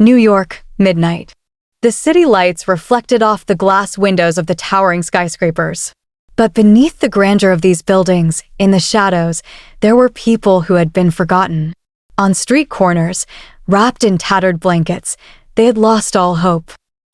New York, midnight. The city lights reflected off the glass windows of the towering skyscrapers. But beneath the grandeur of these buildings, in the shadows, there were people who had been forgotten. On street corners, wrapped in tattered blankets, they had lost all hope.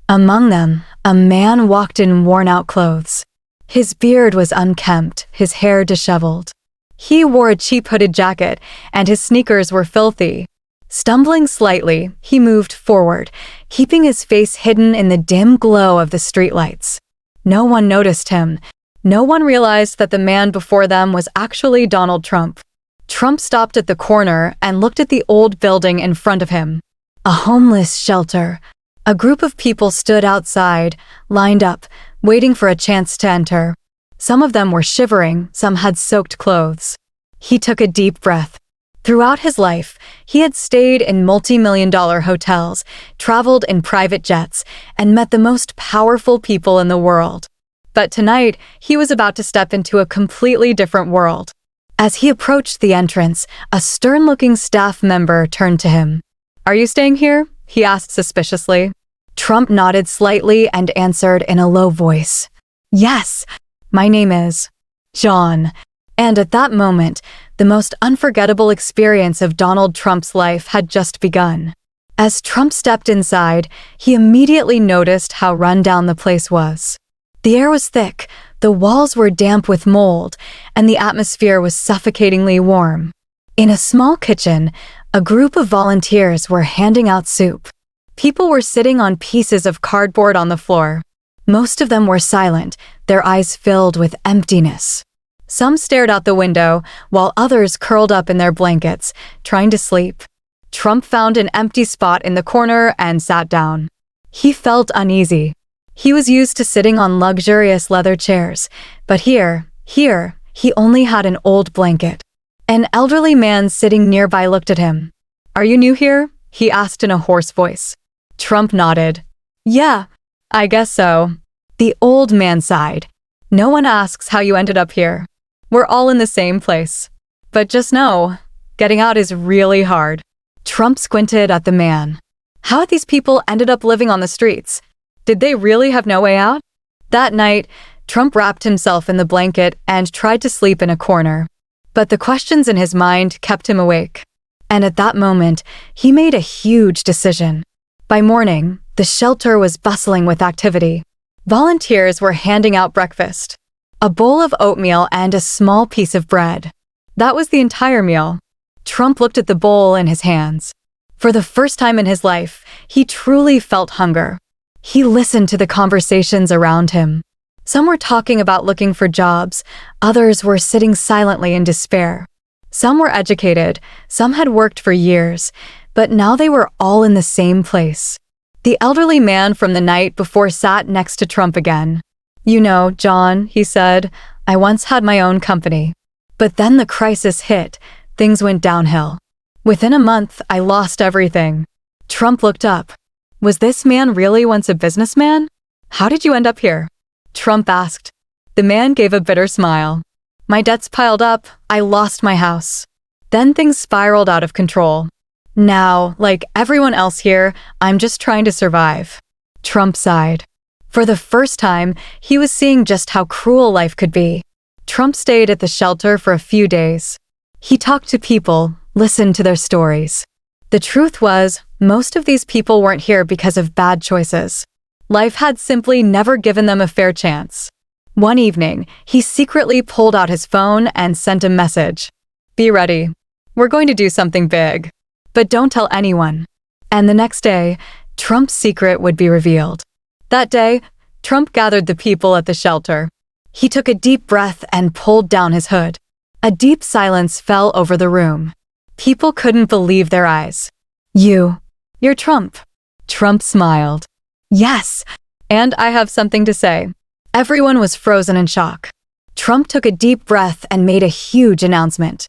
Among them, a man walked in worn-out clothes. His beard was unkempt, his hair disheveled. He wore a cheap hooded jacket, and his sneakers were filthy. Stumbling slightly, he moved forward, keeping his face hidden in the dim glow of the streetlights. No one noticed him. No one realized that the man before them was actually Donald Trump. Trump stopped at the corner and looked at the old building in front of him. A homeless shelter. A group of people stood outside, lined up, waiting for a chance to enter. Some of them were shivering, some had soaked clothes. He took a deep breath. Throughout his life, he had stayed in multi-million-dollar hotels, traveled in private jets, and met the most powerful people in the world. But tonight, he was about to step into a completely different world. As he approached the entrance, a stern-looking staff member turned to him. "Are you staying here?" he asked suspiciously. Trump nodded slightly and answered in a low voice. "Yes, my name is John." And at that moment, the most unforgettable experience of Donald Trump's life had just begun. As Trump stepped inside, he immediately noticed how run down the place was. The air was thick, the walls were damp with mold, and the atmosphere was suffocatingly warm. In a small kitchen, a group of volunteers were handing out soup. People were sitting on pieces of cardboard on the floor. Most of them were silent, their eyes filled with emptiness. Some stared out the window, while others curled up in their blankets, trying to sleep. Trump found an empty spot in the corner and sat down. He felt uneasy. He was used to sitting on luxurious leather chairs, but here, he only had an old blanket. An elderly man sitting nearby looked at him. "Are you new here?" he asked in a hoarse voice. Trump nodded. "Yeah, I guess so." The old man sighed. "No one asks how you ended up here. We're all in the same place. But just know, getting out is really hard." Trump squinted at the man. How had these people ended up living on the streets? Did they really have no way out? That night, Trump wrapped himself in the blanket and tried to sleep in a corner. But the questions in his mind kept him awake. And at that moment, he made a huge decision. By morning, the shelter was bustling with activity. Volunteers were handing out breakfast. A bowl of oatmeal and a small piece of bread. That was the entire meal. Trump looked at the bowl in his hands. For the first time in his life, he truly felt hunger. He listened to the conversations around him. Some were talking about looking for jobs, others were sitting silently in despair. Some were educated, some had worked for years, but now they were all in the same place. The elderly man from the night before sat next to Trump again. "You know, John," he said, "I once had my own company. But then the crisis hit, things went downhill. Within a month, I lost everything." Trump looked up. Was this man really once a businessman? "How did you end up here?" Trump asked. The man gave a bitter smile. "My debts piled up, I lost my house. Then things spiraled out of control. Now, like everyone else here, I'm just trying to survive." Trump sighed. For the first time, he was seeing just how cruel life could be. Trump stayed at the shelter for a few days. He talked to people, listened to their stories. The truth was, most of these people weren't here because of bad choices. Life had simply never given them a fair chance. One evening, he secretly pulled out his phone and sent a message. "Be ready. We're going to do something big. But don't tell anyone." And the next day, Trump's secret would be revealed. That day, Trump gathered the people at the shelter. He took a deep breath and pulled down his hood. A deep silence fell over the room. People couldn't believe their eyes. You're Trump." Trump smiled. "Yes, and I have something to say." Everyone was frozen in shock. Trump took a deep breath and made a huge announcement.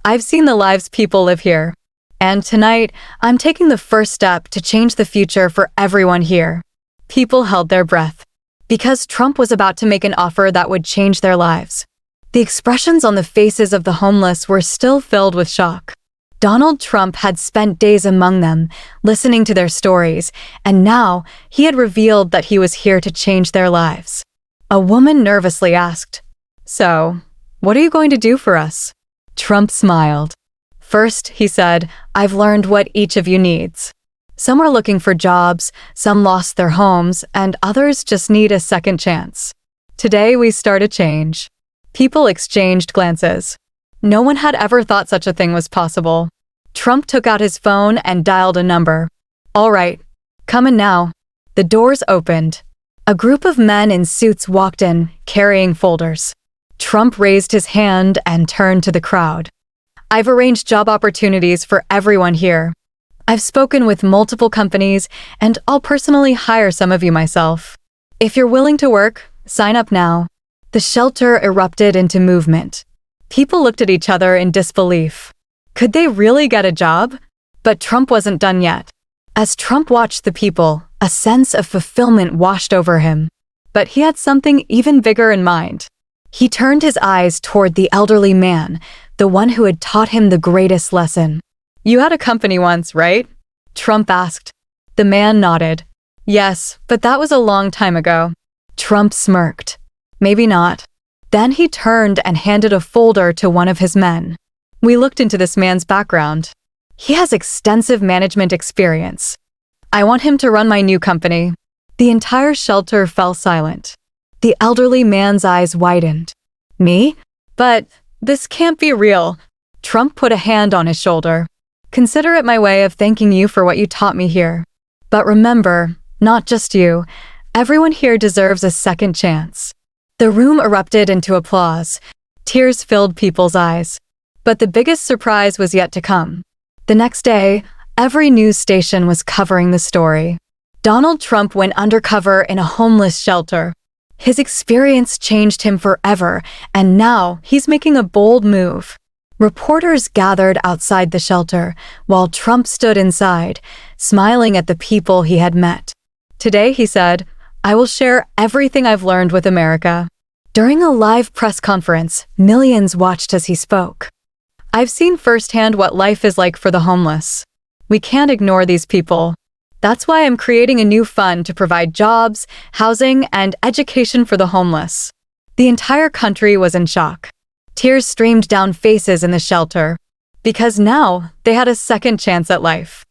"I've seen the lives people live here. And tonight, I'm taking the first step to change the future for everyone here." People held their breath, because Trump was about to make an offer that would change their lives. The expressions on the faces of the homeless were still filled with shock. Donald Trump had spent days among them, listening to their stories, and now he had revealed that he was here to change their lives. A woman nervously asked, "So, what are you going to do for us?" Trump smiled. "First," he said, "I've learned what each of you needs. Some are looking for jobs, some lost their homes, and others just need a second chance. Today we start a change." People exchanged glances. No one had ever thought such a thing was possible. Trump took out his phone and dialed a number. "All right, come in now." The doors opened. A group of men in suits walked in, carrying folders. Trump raised his hand and turned to the crowd. "I've arranged job opportunities for everyone here. I've spoken with multiple companies, and I'll personally hire some of you myself. If you're willing to work, sign up now." The shelter erupted into movement. People looked at each other in disbelief. Could they really get a job? But Trump wasn't done yet. As Trump watched the people, a sense of fulfillment washed over him. But he had something even bigger in mind. He turned his eyes toward the elderly man, the one who had taught him the greatest lesson. "You had a company once, right?" Trump asked. The man nodded. "Yes, but that was a long time ago." Trump smirked. "Maybe not." Then he turned and handed a folder to one of his men. "We looked into this man's background. He has extensive management experience. I want him to run my new company." The entire shelter fell silent. The elderly man's eyes widened. "Me? But this can't be real." Trump put a hand on his shoulder. "Consider it my way of thanking you for what you taught me here. But remember, not just you, everyone here deserves a second chance." The room erupted into applause. Tears filled people's eyes. But the biggest surprise was yet to come. The next day, every news station was covering the story. Donald Trump went undercover in a homeless shelter. His experience changed him forever, and now he's making a bold move. Reporters gathered outside the shelter, while Trump stood inside, smiling at the people he had met. "Today," he said, "I will share everything I've learned with America." During a live press conference, millions watched as he spoke. "I've seen firsthand what life is like for the homeless. We can't ignore these people. That's why I'm creating a new fund to provide jobs, housing, and education for the homeless." The entire country was in shock. Tears streamed down faces in the shelter, because now they had a second chance at life.